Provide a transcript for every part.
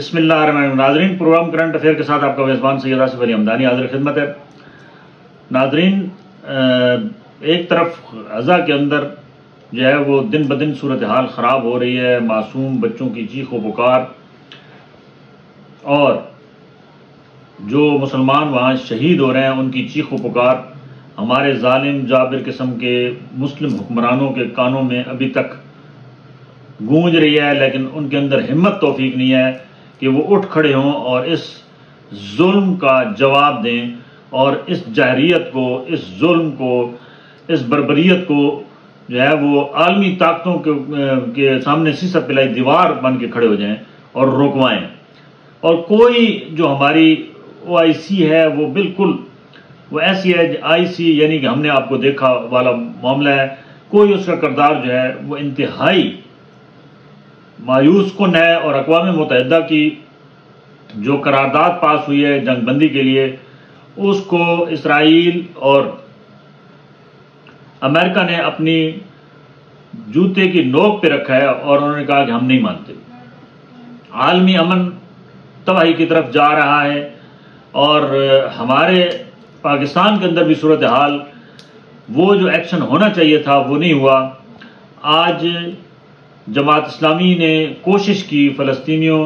بسم اللہ الرحمن الرحیم۔ ناظرین، پروگرام کرنٹ افیئر کے ساتھ آپ کا میزبان سید آصف علی حمدانی حاضر خدمت ہے۔ ناظرین، ایک طرف غزہ کے اندر جو ہے وہ دن بدن صورتحال خراب ہو رہی ہے، معصوم بچوں کی چیخ و پکار، اور جو مسلمان وہاں شہید ہو رہے ہیں ان کی چیخ و پکار ہمارے ظالم جابر قسم کے مسلم حکمرانوں کے کانوں میں ابھی تک گونج رہی ہے، لیکن ان کے اندر ہمت توفیق نہیں ہے کہ وہ اٹھ کھڑے ہوں اور اس ظلم کا جواب دیں، اور اس جاہریت کو، اس ظلم کو، اس بربریت کو جو ہے وہ عالمی طاقتوں کے سامنے سیسا پلائی دیوار بن کے کھڑے ہو جائیں اور روکوائیں۔ اور کوئی جو ہماری OIC ہے وہ بالکل وہ ایسی ہے، IC یعنی کہ ہم نے آپ کو دیکھا والا معاملہ ہے، کوئی اس کا کردار جو ہے وہ انتہائی مایوس کن ہے، اور اقوام متحدہ کی جو قرارداد پاس ہوئی ہے جنگ بندی کے لیے، اس کو اسرائیل اور امریکہ نے اپنی جوتے کی نوک پہ رکھا ہے، اور انہوں نے کہا کہ ہم نہیں مانتے۔ عالمی امن تباہی کی طرف جا رہا ہے، اور ہمارے پاکستان کے اندر بھی صورتحال وہ جو ایکشن ہونا چاہیے تھا وہ نہیں ہوا۔ آج جماعت اسلامی نے کوشش کی فلسطینیوں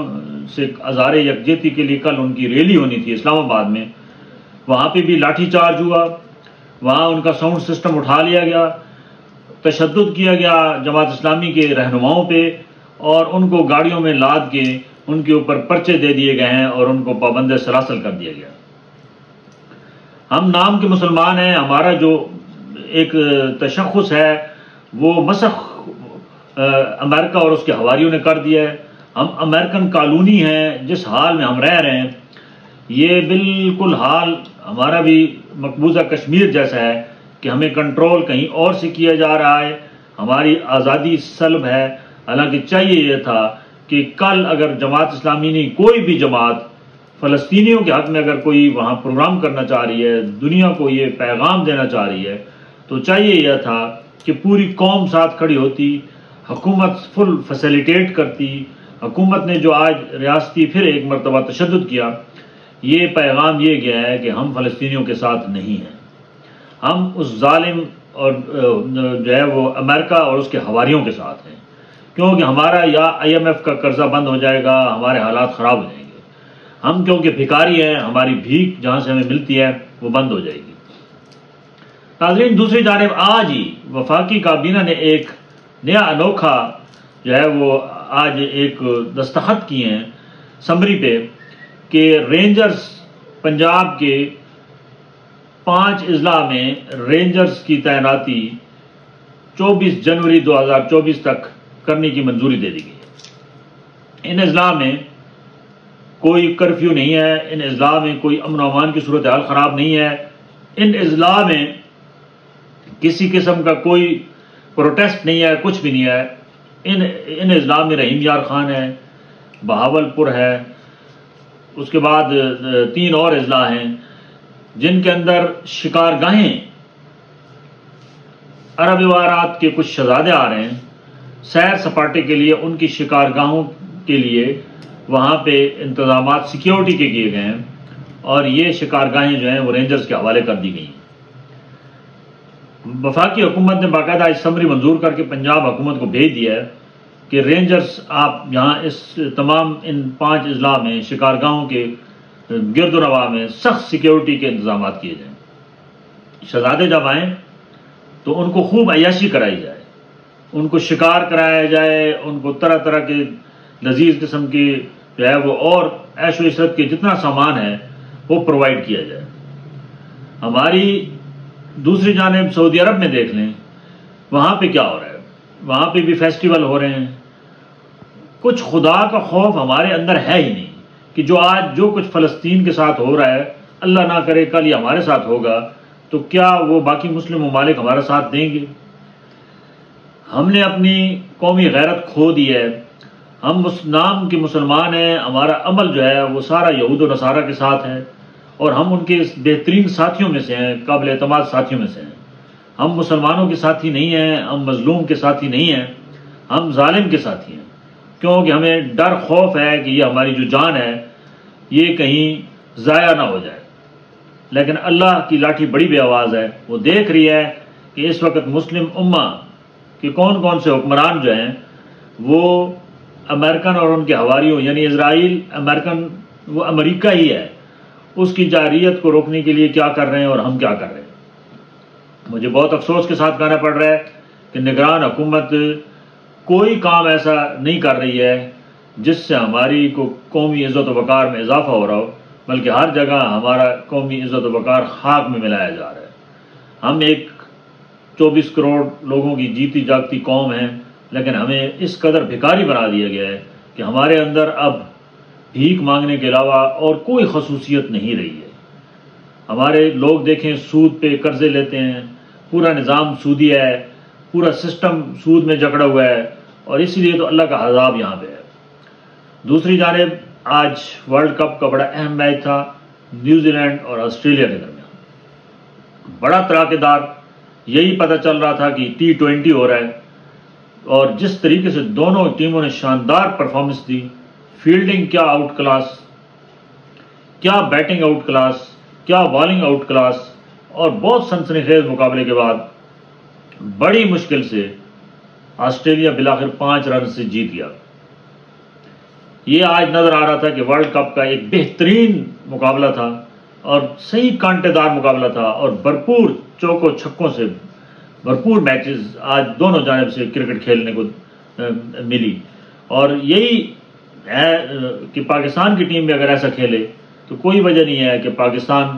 سے اظہار یکجہتی کے لیے، کل ان کی ریلی ہونی تھی اسلام آباد میں، وہاں پہ بھی لاٹھی چارج ہوا، وہاں ان کا ساؤنڈ سسٹم اٹھا لیا گیا، تشدد کیا گیا جماعت اسلامی کے رہنماؤں پہ، اور ان کو گاڑیوں میں لاد کے ان کے اوپر پرچے دے دیے گئے ہیں اور ان کو پابند سلاسل کر دیا گیا۔ ہم نام کے مسلمان ہیں، ہمارا جو ایک تشخص ہے وہ مسخ امریکہ اور اس کے حواریوں نے کر دیا ہے۔ ہم امریکن کالونی ہیں، جس حال میں ہم رہ رہے ہیں یہ بالکل حال ہمارا بھی مقبوضہ کشمیر جیسا ہے کہ ہمیں کنٹرول کہیں اور سے کیا جا رہا ہے، ہماری آزادی سلب ہے۔ حالانکہ چاہیے یہ تھا کہ کل اگر جماعت اسلامی نہیں، کوئی بھی جماعت فلسطینیوں کے حق میں اگر کوئی وہاں پروگرام کرنا چاہ رہی ہے، دنیا کو یہ پیغام دینا چاہ رہی ہے، تو چاہیے یہ تھا کہ پوری قوم ساتھ کھڑی ہوتی، حکومت فل فیسیلیٹیٹ کرتی۔ حکومت نے جو آج ریاستی پھر ایک مرتبہ تشدد کیا، یہ پیغام یہ گیا ہے کہ ہم فلسطینیوں کے ساتھ نہیں ہیں، ہم اس ظالم اور جو ہے وہ امریکہ اور اس کے حواریوں کے ساتھ ہیں، کیونکہ ہمارا یا IMF کا قرضہ بند ہو جائے گا، ہمارے حالات خراب ہو جائیں گے۔ ہم کیونکہ بھکاری ہیں، ہماری بھیک جہاں سے ہمیں ملتی ہے وہ بند ہو جائے گی۔ ناظرین، دوسری جانب آج ہی وفاقی کابینہ نے ایک نیا انوکھا جو ہے وہ آج ایک دستخط کیے ہیں سمری پہ کہ رینجرز پنجاب کے 5 اضلاع میں رینجرز کی تعیناتی 24 جنوری 2024 تک کرنے کی منظوری دے دی گئی ہے۔ ان اضلاع میں کوئی کرفیو نہیں ہے، ان اضلاع میں کوئی امن و امان کی صورتحال خراب نہیں ہے، ان اضلاع میں کسی قسم کا کوئی پروٹیسٹ نہیں ہے، کچھ بھی نہیں ہے۔ ان اضلاع میں رحیم یار خان ہے، بہاولپور ہے، اس کے بعد 3 اور اضلاع ہیں جن کے اندر شکارگاہیں عرب امارات کے کچھ شہزادے آ رہے ہیں سیر سپاٹے کے لیے، ان کی شکارگاہوں کے لیے وہاں پہ انتظامات سیکیورٹی کے کیے گئے ہیں، اور یہ شکارگاہیں جو ہیں وہ رینجرز کے حوالے کر دی گئی ہیں۔ وفاقی حکومت نے باقاعدہ اسمبلی منظور کر کے پنجاب حکومت کو بھیج دیا ہے کہ رینجرز آپ یہاں اس تمام ان 5 اضلاع میں شکارگاہوں کے گرد و نواح میں سخت سیکیورٹی کے انتظامات کیے جائیں۔ شہزادے جب آئیں تو ان کو خوب عیاشی کرائی جائے، ان کو شکار کرایا جائے، ان کو طرح طرح کے لذیذ قسم کی جو ہے وہ اور عیش و عشرت کے جتنا سامان ہے وہ پرووائڈ کیا جائے۔ ہماری دوسری جانب سعودی عرب میں دیکھ لیں، وہاں پہ کیا ہو رہا ہے، وہاں پہ بھی فیسٹیول ہو رہے ہیں۔ کچھ خدا کا خوف ہمارے اندر ہے ہی نہیں کہ جو آج جو کچھ فلسطین کے ساتھ ہو رہا ہے، اللہ نہ کرے کل یہ ہمارے ساتھ ہوگا تو کیا وہ باقی مسلم ممالک ہمارا ساتھ دیں گے؟ ہم نے اپنی قومی غیرت کھو دی ہے، ہم نام کے مسلمان ہیں، ہمارا عمل جو ہے وہ سارا یہود و نصارہ کے ساتھ ہے، اور ہم ان کے بہترین ساتھیوں میں سے ہیں، قابل اعتماد ساتھیوں میں سے ہیں۔ ہم مسلمانوں کے ساتھی نہیں ہیں، ہم مظلوم کے ساتھی نہیں ہیں، ہم ظالم کے ساتھی ہیں، کیونکہ ہمیں ڈر خوف ہے کہ یہ ہماری جو جان ہے یہ کہیں ضائع نہ ہو جائے. لیکن اللہ کی لاٹھی بڑی بے آواز ہے، وہ دیکھ رہی ہے کہ اس وقت مسلم امہ کے کون کون سے حکمران جو ہیں وہ امریکن اور ان کے حواریوں یعنی اسرائیل امریکن وہ امریکہ ہی ہے، اس کی جارحیت کو روکنے کے لیے کیا کر رہے ہیں اور ہم کیا کر رہے ہیں. مجھے بہت افسوس کے ساتھ کہنا پڑ رہا ہے کہ نگران حکومت کوئی کام ایسا نہیں کر رہی ہے جس سے ہماری کو قومی عزت و وقار میں اضافہ ہو رہا ہو، بلکہ ہر جگہ ہمارا قومی عزت و وقار خاک میں ملایا جا رہا ہے. ہم ایک 24 کروڑ لوگوں کی جیتی جاگتی قوم ہیں، لیکن ہمیں اس قدر بھکاری بنا دیا گیا ہے کہ ہمارے اندر اب بھیک مانگنے کے علاوہ اور کوئی خصوصیت نہیں رہی ہے. ہمارے لوگ دیکھیں سود پہ قرضے لیتے ہیں، پورا نظام سودی ہے، پورا سسٹم سود میں جکڑا ہوا ہے، اور اسی لیے تو اللہ کا عذاب یہاں پہ ہے. دوسری جانب آج ورلڈ کپ کا بڑا اہم میچ تھا نیوزی لینڈ اور آسٹریلیا کے درمیان. بڑا تراکے دار، یہی پتہ چل رہا تھا کہ T20 ہو رہا ہے، اور جس طریقے سے دونوں ٹیموں نے شاندار پرفارمنس دی، فیلڈنگ کیا آؤٹ کلاس، کیا بیٹنگ آؤٹ کلاس، کیا بالنگ آؤٹ کلاس، اور بہت سنسنی خیز مقابلے کے بعد بڑی مشکل سے آسٹریلیا بالآخر 5 رن سے جیت گیا. یہ آج نظر آ رہا تھا کہ ورلڈ کپ کا ایک بہترین مقابلہ تھا اور صحیح کانٹے دار مقابلہ تھا، اور بھرپور چوکوں چھکوں سے بھرپور میچز آج دونوں جانب سے کرکٹ کھیلنے کو ملی. اور یہی ہے کہ پاکستان کی ٹیم بھی اگر ایسا کھیلے تو کوئی وجہ نہیں ہے کہ پاکستان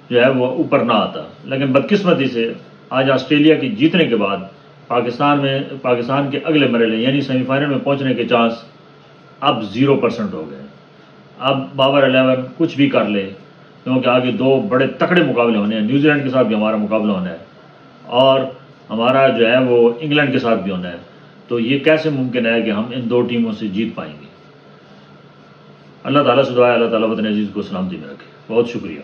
جو ہے وہ اوپر نہ آتا. لیکن بدقسمتی سے آج آسٹریلیا کی جیتنے کے بعد پاکستان کے اگلے مرحلے یعنی سیمی فائنل میں پہنچنے کے چانس اب 0% ہو گئے. اب بابر 11 کچھ بھی کر لے، کیونکہ آگے 2 بڑے تکڑے مقابلے ہونے ہیں. نیوزی لینڈ کے ساتھ بھی ہمارا مقابلہ ہونا ہے، اور ہمارا جو ہے وہ انگلینڈ کے ساتھ بھی ہونا ہے. تو یہ کیسے ممکن ہے کہ ہم ان 2 ٹیموں سے جیت پائیں گے؟ اللہ تعالیٰ سے دعا ہے اللہ تعالیٰ وطن عزیز کو سلامتی میں رکھے. بہت شکریہ.